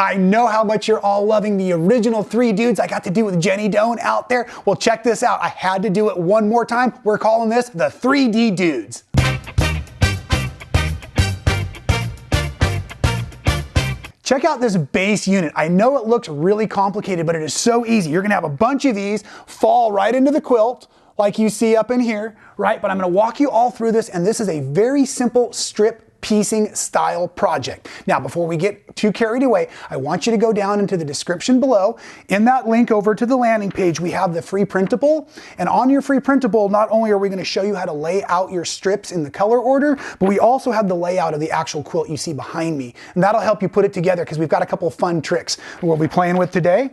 I know how much you're all loving the original 3 dudes I got to do with Jenny Doan out there. Well, check this out. I had to do it one more time. We're calling this the 3D dudes. Check out this base unit. I know it looks really complicated, but it is so easy. You're gonna have a bunch of these fall right into the quilt, like you see up in here, right? But I'm gonna walk you all through this, and this is a very simple strip piecing style project. Now, before we get too carried away, I want you to go down into the description below. In that link over to the landing page, we have the free printable. And on your free printable, not only are we going to show you how to lay out your strips in the color order, but we also have the layout of the actual quilt you see behind me. And that'll help you put it together because we've got a couple of fun tricks we'll be playing with today.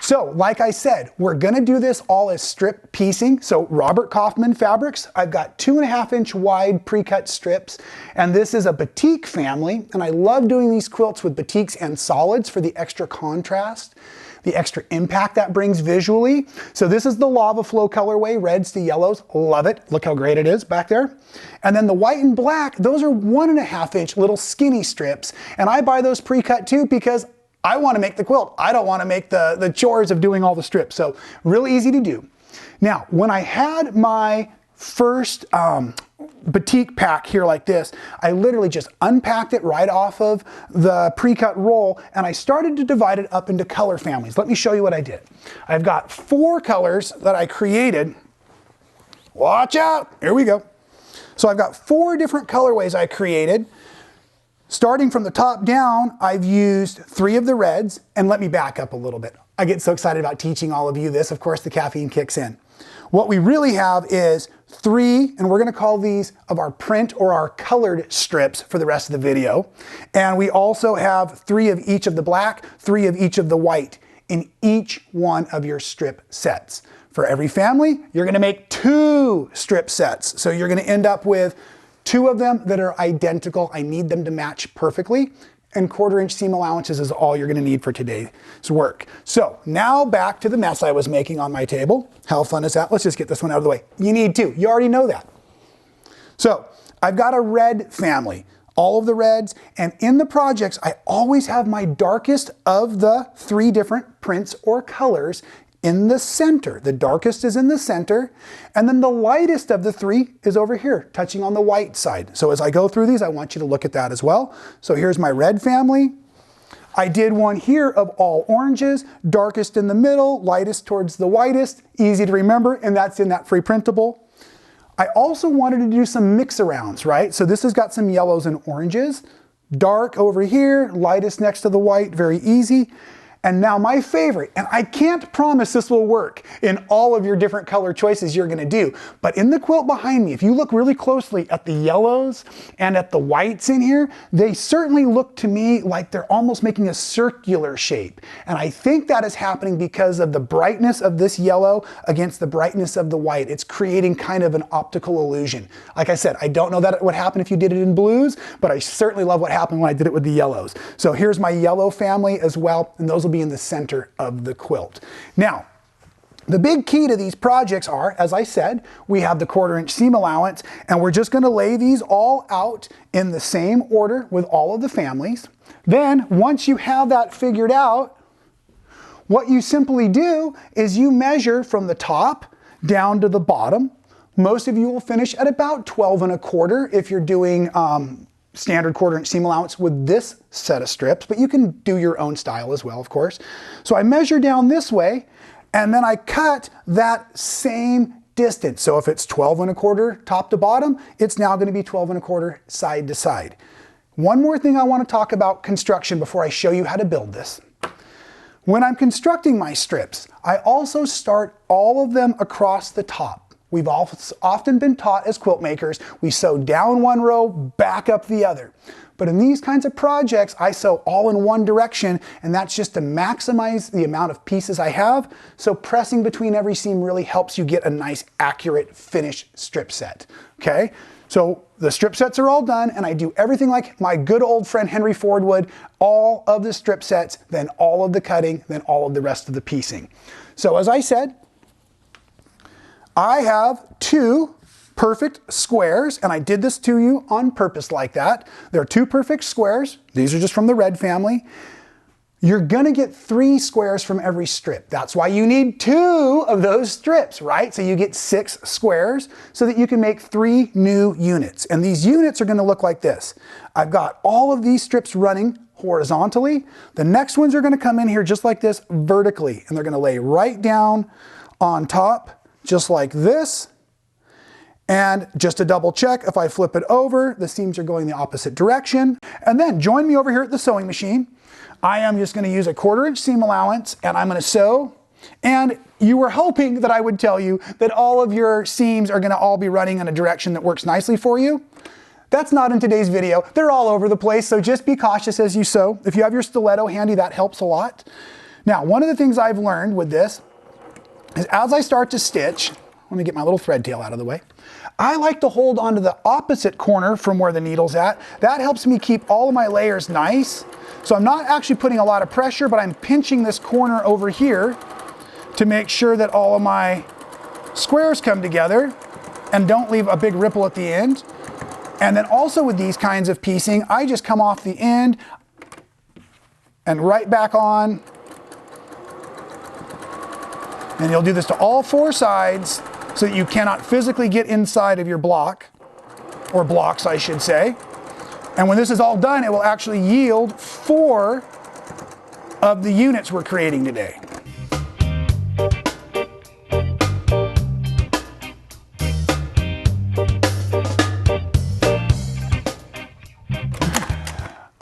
So, like I said, we're gonna do this all as strip piecing. So Robert Kaufman fabrics, I've got 2.5-inch wide pre-cut strips, and this is a batik family, and I love doing these quilts with batiks and solids for the extra contrast, the extra impact that brings visually. So this is the lava flow colorway, reds to yellows, love it. Look how great it is back there. And then the white and black, those are 1.5-inch little skinny strips, and I buy those pre-cut too because I want to make the quilt. I don't want to make the chores of doing all the strips. So really easy to do. Now, when I had my first batik pack here like this, I literally just unpacked it right off of the pre-cut roll, and I started to divide it up into color families. Let me show you what I did. I've got 4 colors that I created. Watch out, here we go. So I've got 4 different colorways I created. Starting from the top down, I've used 3 of the reds, and let me back up a little bit. I get so excited about teaching all of you this. Of course, the caffeine kicks in. What we really have is 3, and we're gonna call these of our print or our colored strips for the rest of the video. And we also have 3 of each of the black, 3 of each of the white in each one of your strip sets. For every family, you're gonna make 2 strip sets. So you're gonna end up with 2 of them that are identical. I need them to match perfectly, and 1/4-inch seam allowances is all you're gonna need for today's work. So now back to the mess I was making on my table. How fun is that? Let's just get this one out of the way. You need 2, you already know that. So I've got a red family, all of the reds, and in the projects, I always have my darkest of the 3 different prints or colors in the center. The darkest is in the center, and then the lightest of the 3 is over here, touching on the white side. So as I go through these, I want you to look at that as well. So here's my red family. I did one here of all oranges, darkest in the middle, lightest towards the whitest, easy to remember, and that's in that free printable. I also wanted to do some mix-arounds, right? So this has got some yellows and oranges, dark over here, lightest next to the white, very easy. And now my favorite, and I can't promise this will work in all of your different color choices you're gonna do, but in the quilt behind me, if you look really closely at the yellows and at the whites in here, they certainly look to me like they're almost making a circular shape. And I think that is happening because of the brightness of this yellow against the brightness of the white. It's creating kind of an optical illusion. Like I said, I don't know that it would happen if you did it in blues, but I certainly love what happened when I did it with the yellows. So here's my yellow family as well, and those will be in the center of the quilt. Now, the big key to these projects are, as I said, we have the 1/4-inch seam allowance, and we're just going to lay these all out in the same order with all of the families. Then, once you have that figured out, what you simply do is you measure from the top down to the bottom. Most of you will finish at about 12 1/4 if you're doing standard 1/4-inch seam allowance with this set of strips, but you can do your own style as well, of course. So I measure down this way, and then I cut that same distance. So if it's 12 1/4 top to bottom, it's now going to be 12 1/4 side to side. One more thing I want to talk about construction before I show you how to build this. When I'm constructing my strips, I also start all of them across the top. We've often been taught as quilt makers, we sew down one row, back up the other. But in these kinds of projects, I sew all in one direction, and that's just to maximize the amount of pieces I have. So pressing between every seam really helps you get a nice, accurate, finished strip set, okay? So the strip sets are all done, and I do everything like my good old friend Henry Ford would, all of the strip sets, then all of the cutting, then all of the rest of the piecing. So as I said, I have 2 perfect squares, and I did this to you on purpose like that. There are 2 perfect squares. These are just from the red family. you're gonna get 3 squares from every strip. That's why you need 2 of those strips, right? So you get 6 squares so that you can make 3 new units. And these units are gonna look like this. I've got all of these strips running horizontally. The next ones are gonna come in here just like this vertically, and they're gonna lay right down on top, just like this. And just to double check, if I flip it over, the seams are going the opposite direction. And then join me over here at the sewing machine. I am just going to use a 1/4 inch seam allowance, and I'm going to sew. And you were hoping that I would tell you that all of your seams are going to all be running in a direction that works nicely for you. That's not in today's video. They're all over the place, so just be cautious as you sew. If you have your stiletto handy, that helps a lot. Now, one of the things I've learned with this is as I start to stitch, let me get my little thread tail out of the way. I like to hold onto the opposite corner from where the needle's at. That helps me keep all of my layers nice. So I'm not actually putting a lot of pressure, but I'm pinching this corner over here to make sure that all of my squares come together and don't leave a big ripple at the end. And then also with these kinds of piecing, I just come off the end and right back on. And you'll do this to all 4 sides so that you cannot physically get inside of your block, or blocks I should say. And when this is all done, it will actually yield 4 of the units we're creating today.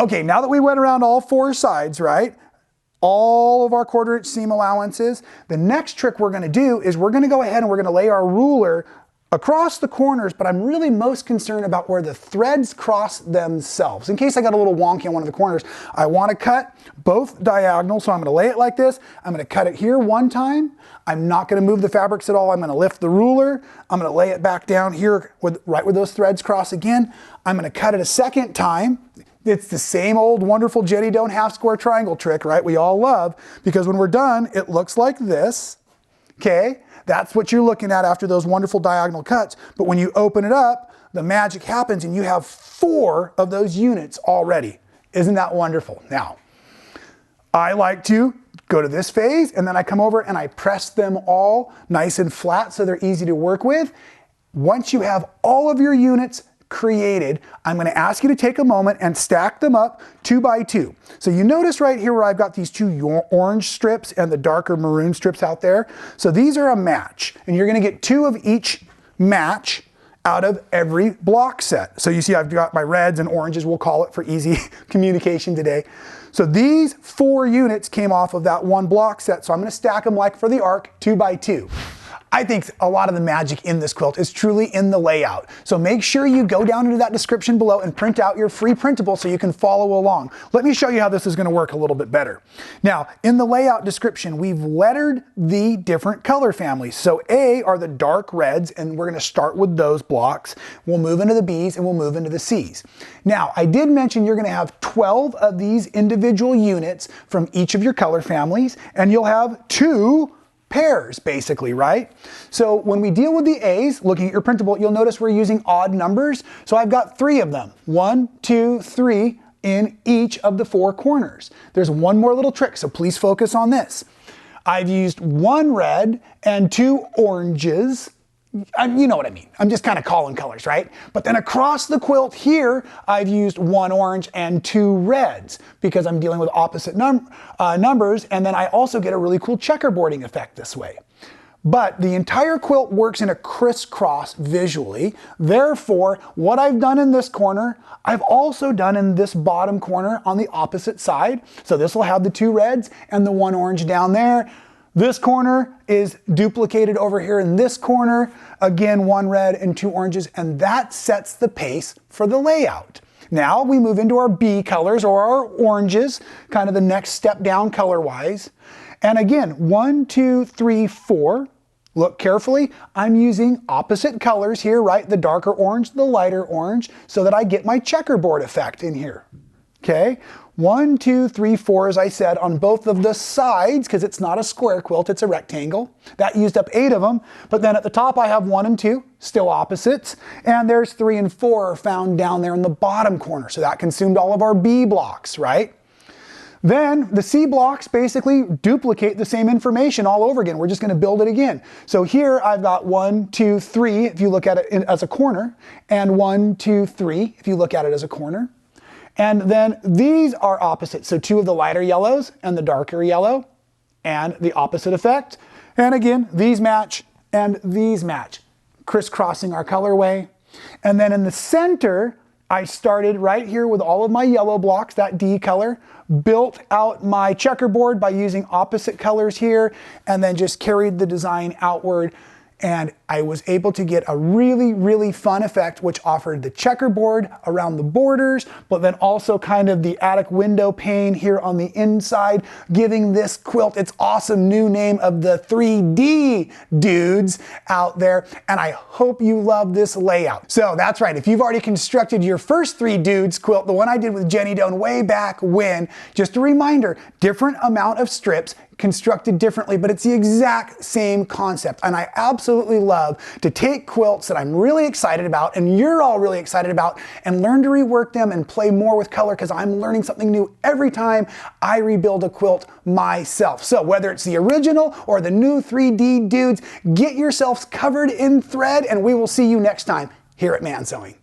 Okay, now that we went around all 4 sides, right? All of our 1/4 inch seam allowances. The next trick we're gonna do is we're gonna go ahead and we're gonna lay our ruler across the corners, but I'm really most concerned about where the threads cross themselves. In case I got a little wonky on one of the corners, I wanna cut both diagonals, so I'm gonna lay it like this. I'm gonna cut it here 1 time. I'm not gonna move the fabrics at all. I'm gonna lift the ruler. I'm gonna lay it back down here right where those threads cross again. I'm gonna cut it a 2nd time. It's the same old wonderful Jenny Don't half square triangle trick, right? We all love, because when we're done, it looks like this, okay? That's what you're looking at after those wonderful diagonal cuts. But when you open it up, the magic happens and you have 4 of those units already. Isn't that wonderful? Now, I like to go to this phase and then I come over and I press them all nice and flat so they're easy to work with. Once you have all of your units created, I'm going to ask you to take a moment and stack them up 2 by 2. So you notice right here where I've got these 2 orange strips and the darker maroon strips out there. So these are a match, and you're going to get 2 of each match out of every block set. So you see I've got my reds and oranges, we'll call it for easy communication today. So these 4 units came off of that 1 block set, so I'm going to stack them like for the arc 2 by 2. I think a lot of the magic in this quilt is truly in the layout. So make sure you go down into that description below and print out your free printable so you can follow along. Let me show you how this is going to work a little bit better. Now, in the layout description, we've lettered the different color families. So A are the dark reds, and we're going to start with those blocks. We'll move into the Bs and we'll move into the Cs. Now, I did mention you're going to have 12 of these individual units from each of your color families, and you'll have 2 pairs basically, right? So when we deal with the A's, looking at your printable, you'll notice we're using odd numbers. So I've got 3 of them, 1, 2, 3 in each of the 4 corners. There's one more little trick, so please focus on this. I've used 1 red and 2 oranges. You know what I mean. I'm just kind of calling colors, right? But then across the quilt here, I've used 1 orange and 2 reds because I'm dealing with opposite numbers. And then I also get a really cool checkerboarding effect this way. But the entire quilt works in a crisscross visually. Therefore, what I've done in this corner, I've also done in this bottom corner on the opposite side. So this will have the 2 reds and the 1 orange down there. This corner is duplicated over here in this corner. Again, 1 red and 2 oranges, and that sets the pace for the layout. Now we move into our B colors, or our oranges, kind of the next step down color-wise. And again, 1, 2, 3, 4. Look carefully. I'm using opposite colors here, right? The darker orange, the lighter orange, so that I get my checkerboard effect in here. Okay? 1, 2, 3, 4, as I said, on both of the sides, because it's not a square quilt, it's a rectangle. That used up 8 of them, but then at the top I have 1 and 2, still opposites, and there's 3 and 4 found down there in the bottom corner, so that consumed all of our B blocks, right? Then the C blocks basically duplicate the same information all over again. We're just going to build it again. So here I've got 1, 2, 3 if you look at it as a corner, and 1, 2, 3 if you look at it as a corner. And then these are opposite. So 2 of the lighter yellows and the darker yellow, and the opposite effect. And again, these match and these match, crisscrossing our colorway. And then in the center, I started right here with all of my yellow blocks, that D color, built out my checkerboard by using opposite colors here, and then just carried the design outward. And I was able to get a really, really fun effect, which offered the checkerboard around the borders, but then also kind of the attic window pane here on the inside, giving this quilt its awesome new name of the 3D Dudes out there. And I hope you love this layout. So that's right, if you've already constructed your first 3 Dudes quilt, the one I did with Jenny Doan way back when, just a reminder, different amount of strips, constructed differently, but it's the exact same concept. And I absolutely love to take quilts that I'm really excited about and you're all really excited about and learn to rework them and play more with color, because I'm learning something new every time I rebuild a quilt myself. So whether it's the original or the new 3D Dudes, get yourselves covered in thread, and we will see you next time here at Man Sewing.